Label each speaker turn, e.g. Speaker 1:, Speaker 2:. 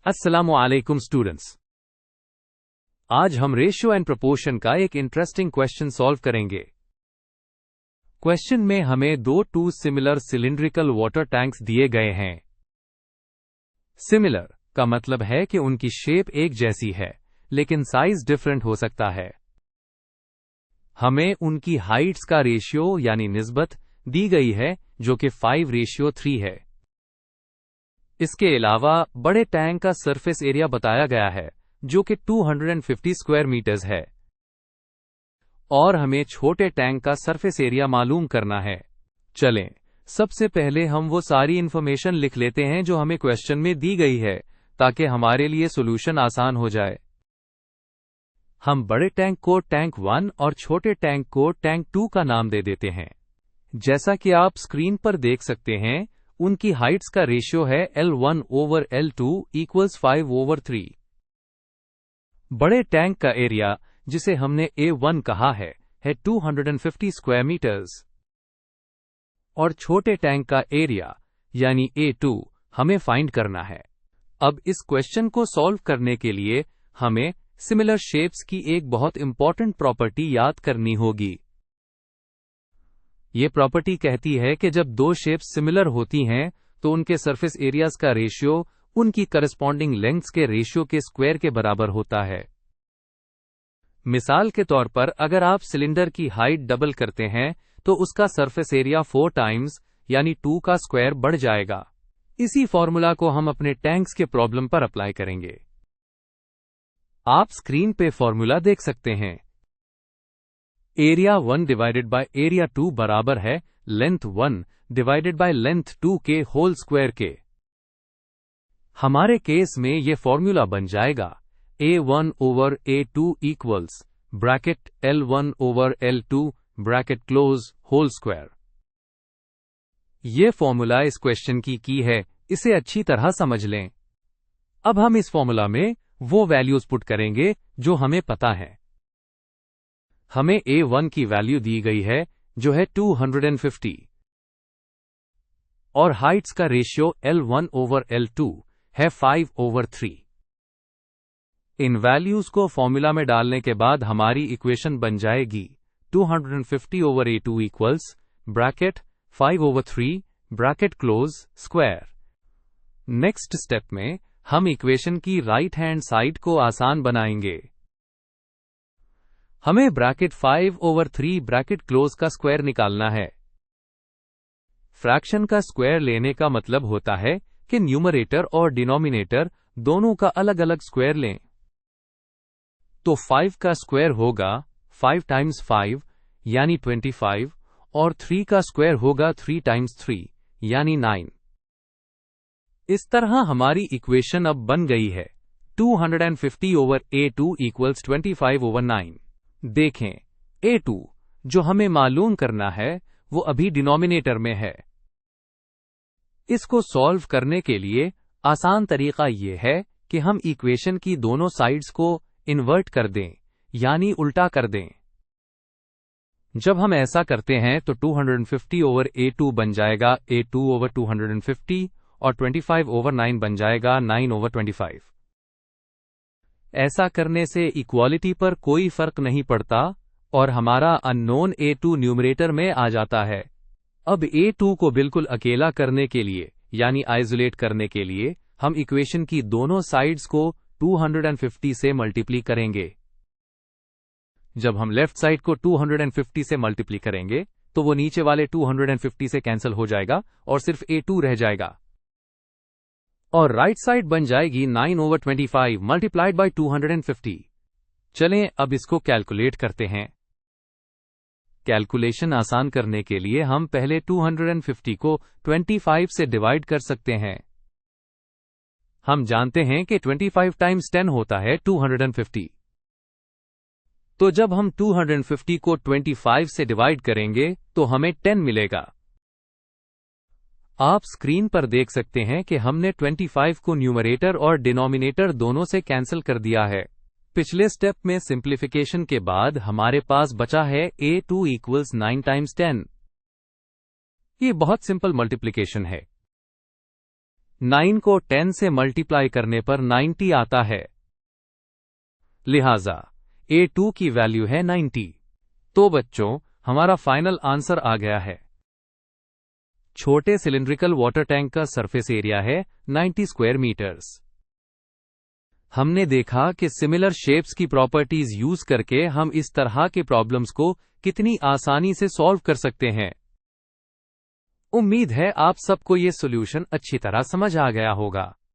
Speaker 1: अस्सलामुअलैकुम स्टूडेंट्स। आज हम रेशियो एंड प्रोपोर्शन का एक इंटरेस्टिंग क्वेश्चन सॉल्व करेंगे। क्वेश्चन में हमें दो सिमिलर सिलिंड्रिकल वाटर टैंक्स दिए गए हैं। सिमिलर का मतलब है कि उनकी शेप एक जैसी है, लेकिन साइज डिफरेंट हो सकता है। हमें उनकी हाइट्स का रेशियो यानी निस्बत दी गई है, जो कि 5:3 है। इसके अलावा बड़े टैंक का सरफेस एरिया बताया गया है, जो कि 250 स्क्वायर मीटर्स है, और हमें छोटे टैंक का सरफेस एरिया मालूम करना है। चलें, सबसे पहले हम वो सारी इंफॉर्मेशन लिख लेते हैं जो हमें क्वेश्चन में दी गई है, ताकि हमारे लिए सॉल्यूशन आसान हो जाए। हम बड़े टैंक को टैंक 1 और छोटे टैंक को टैंक 2 का नाम दे देते हैं। जैसा कि आप स्क्रीन पर देख सकते हैं, उनकी हाइट्स का रेशियो है L1/L2 = 5/3। बड़े टैंक का एरिया, जिसे हमने A1 कहा है 250 स्क्वायर मीटर्स, और छोटे टैंक का एरिया यानी A2 हमें फाइंड करना है। अब इस क्वेश्चन को सॉल्व करने के लिए हमें सिमिलर शेप्स की एक बहुत इंपॉर्टेंट प्रॉपर्टी याद करनी होगी। ये प्रॉपर्टी कहती है कि जब दो शेप्स सिमिलर होती हैं, तो उनके सरफेस एरियाज का रेशियो उनकी करस्पॉन्डिंग लेंथ्स के रेशियो के स्क्वायर के बराबर होता है। मिसाल के तौर पर, अगर आप सिलेंडर की हाइट डबल करते हैं, तो उसका सरफेस एरिया 4 टाइम्स यानी 2 का स्क्वायर बढ़ जाएगा। इसी फॉर्मूला को हम अपने टैंक्स के प्रॉब्लम पर अप्लाई करेंगे। आप स्क्रीन पे फॉर्मूला देख सकते हैं। एरिया 1 डिवाइडेड बाय एरिया 2 बराबर है लेंथ 1 डिवाइडेड बाय लेंथ 2 के होल स्क्वायर के। हमारे केस में यह फॉर्मूला बन जाएगा A1/A2 equals bracket L1/L2 bracket close whole square. यह फॉर्मूला इस क्वेश्चन की है, इसे अच्छी तरह समझ लें। अब हम इस फॉर्मूला में वो वैल्यूज पुट करेंगे जो हमें पता है। हमें A1 की वैल्यू दी गई है, जो है 250, और हाइट्स का रेशियो L1/L2 है 5/3। इन वैल्यूज को फॉर्मूला में डालने के बाद हमारी इक्वेशन बन जाएगी 250/A2 equals bracket 5/3 bracket close square. Next step में हम इक्वेशन की राइट हैंड साइड को आसान बनाएंगे। हमें ब्रैकेट 5/3 ब्रैकेट क्लोज का स्क्वायर निकालना है। फ्रैक्शन का स्क्वायर लेने का मतलब होता है कि न्यूमरेटर और डिनोमिनेटर दोनों का अलग अलग स्क्वायर लें। तो 5 का स्क्वायर होगा 5 टाइम्स 5 यानी 25, और 3 का स्क्वायर होगा 3 टाइम्स 3 यानी 9। इस तरह हमारी इक्वेशन अब बन गई है 250/A2 इक्वल्स 25/9। देखें, A2 जो हमें मालूम करना है, वो अभी डिनोमिनेटर में है। इसको सॉल्व करने के लिए आसान तरीका ये है कि हम इक्वेशन की दोनों साइड्स को इन्वर्ट कर दें, यानी उल्टा कर दें। जब हम ऐसा करते हैं तो 250/A2 बन जाएगा A2/250, और 25/9 बन जाएगा 9/25। ऐसा करने से इक्वालिटी पर कोई फर्क नहीं पड़ता, और हमारा अननोन A2 न्यूमरेटर में आ जाता है। अब A2 को बिल्कुल अकेला करने के लिए, यानी आइसोलेट करने के लिए, हम इक्वेशन की दोनों साइड्स को 250 से मल्टीप्लाई करेंगे। जब हम लेफ्ट साइड को 250 से मल्टीप्लाई करेंगे, तो वो नीचे वाले 250 से कैंसिल हो जाएगा और सिर्फ A2 रह जाएगा, और राइट साइड बन जाएगी 9/25 मल्टीप्लाइड बाय 250। चलें, अब इसको कैलकुलेट करते हैं। कैलकुलेशन आसान करने के लिए हम पहले 250 को 25 से डिवाइड कर सकते हैं। हम जानते हैं कि 25 टाइम्स 10 होता है 250। तो जब हम 250 को 25 से डिवाइड करेंगे, तो हमें 10 मिलेगा। आप स्क्रीन पर देख सकते हैं कि हमने 25 को न्यूमरेटर और डिनोमिनेटर दोनों से कैंसिल कर दिया है। पिछले स्टेप में सिंप्लीफिकेशन के बाद हमारे पास बचा है A2 इक्वल्स 9 टाइम्स 10। ये बहुत सिंपल मल्टीप्लिकेशन है। 9 को 10 से मल्टीप्लाई करने पर 90 आता है। लिहाजा A2 की वैल्यू है 90। तो बच्चों, हमारा फाइनल आंसर आ गया है। छोटे सिलिंड्रिकल वाटर टैंक का सरफेस एरिया है 90 स्क्वायर मीटर्स। हमने देखा कि सिमिलर शेप्स की प्रॉपर्टीज यूज करके हम इस तरह के प्रॉब्लम्स को कितनी आसानी से सॉल्व कर सकते हैं। उम्मीद है आप सबको ये सॉल्यूशन अच्छी तरह समझ आ गया होगा।